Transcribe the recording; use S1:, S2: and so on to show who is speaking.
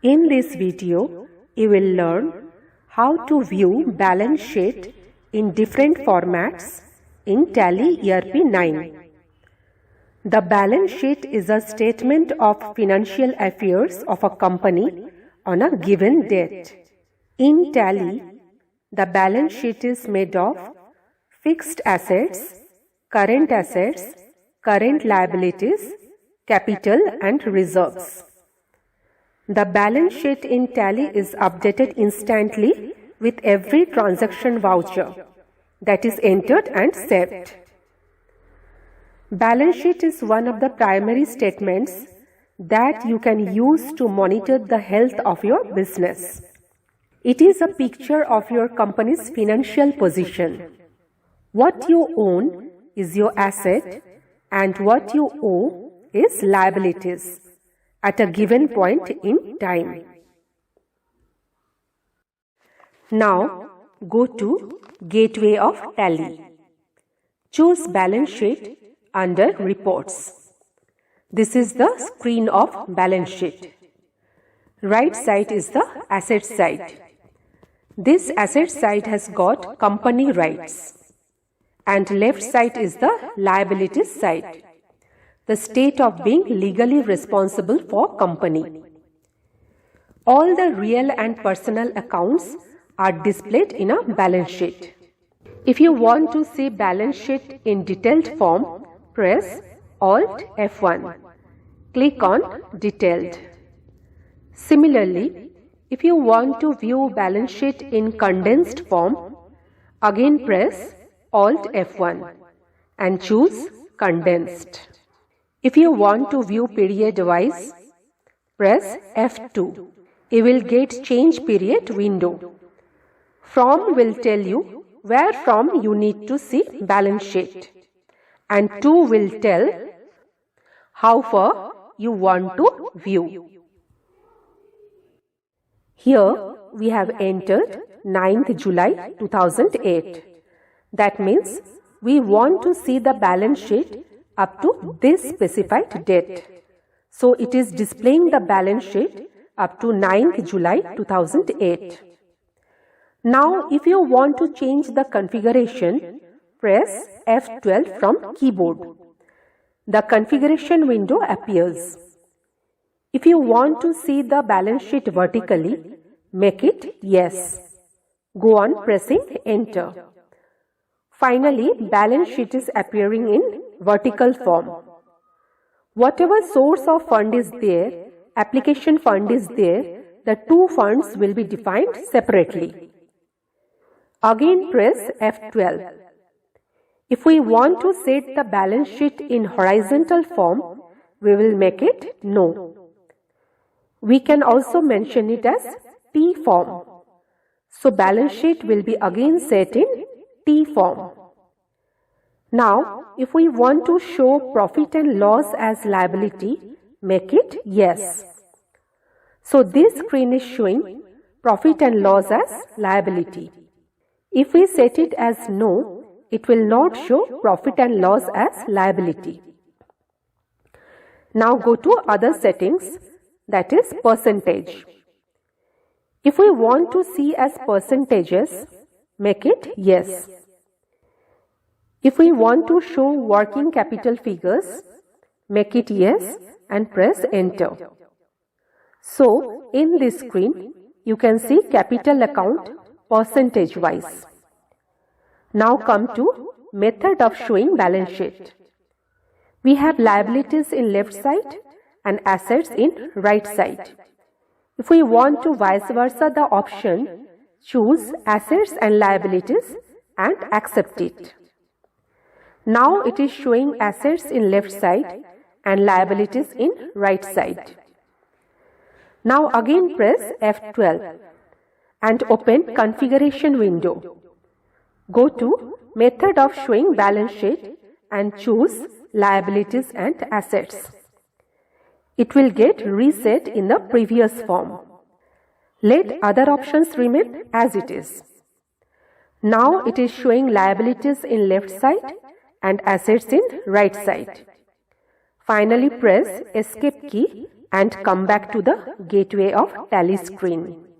S1: In this video, you will learn how to view balance sheet in different formats in Tally ERP 9. The balance sheet is a statement of financial affairs of a company on a given date. In Tally, the balance sheet is made of fixed assets, current liabilities, capital and reserves. The balance sheet in Tally is updated instantly with every transaction voucher that is entered and saved. Balance sheet is one of the primary statements that you can use to monitor the health of your business. It is a picture of your company's financial position. What you own is your asset and what you owe is liabilities at a given point in time. Now go to Gateway of Tally. Choose Balance Sheet under Reports. This is the screen of balance sheet. Right side is the asset side. This asset side has got company rights. And left side is the liabilities side, the state of being legally responsible for company. All the real and personal accounts are displayed in a balance sheet. If you want to see balance sheet in detailed form, press Alt F1. Click on Detailed. Similarly, if you want to view balance sheet in condensed form, again press Alt F1 and choose Condensed. If you want to view period-wise, press F2. You will get Change Period window. From will tell you where from you need to see balance sheet, and to will tell how far you want to view. Here we have entered 9th July 2008. That means we want to see the balance sheet up to this specified date. So it is displaying the balance sheet up to 9th July 2008. Now if you want to change the configuration, press F12 from keyboard. The configuration window appears. If you want to see the balance sheet vertically, make it Yes. Go on pressing Enter. Finally, balance sheet is appearing in vertical form. Whatever source of fund is there, application fund is there, the two funds will be defined separately. Again press F12. If we want to set the balance sheet in horizontal form, we will make it No. We can also mention it as T form. So balance sheet will be again set in T form. Now, if we want to show profit and loss as liability, make it Yes. So this screen is showing profit and loss as liability. If we set it as No, it will not show profit and loss as liability. Now go to other settings, that is percentage. If we want to see as percentages, make it Yes. If we want to show working capital figures, make it Yes and press Enter. So in this screen, you can see capital account percentage wise. Now come to method of showing balance sheet. We have liabilities in left side and assets in right side. If we want to vice versa the option, choose assets and liabilities and accept it. Now it is showing assets in left side and liabilities in right side. Now again press F12 and open configuration window. Go to method of showing balance sheet and choose liabilities and assets. It will get reset in the previous form. Let other options remain as it is. Now it is showing liabilities in left side and assets in right side. Finally press Escape key and come back to the gateway of Tally screen.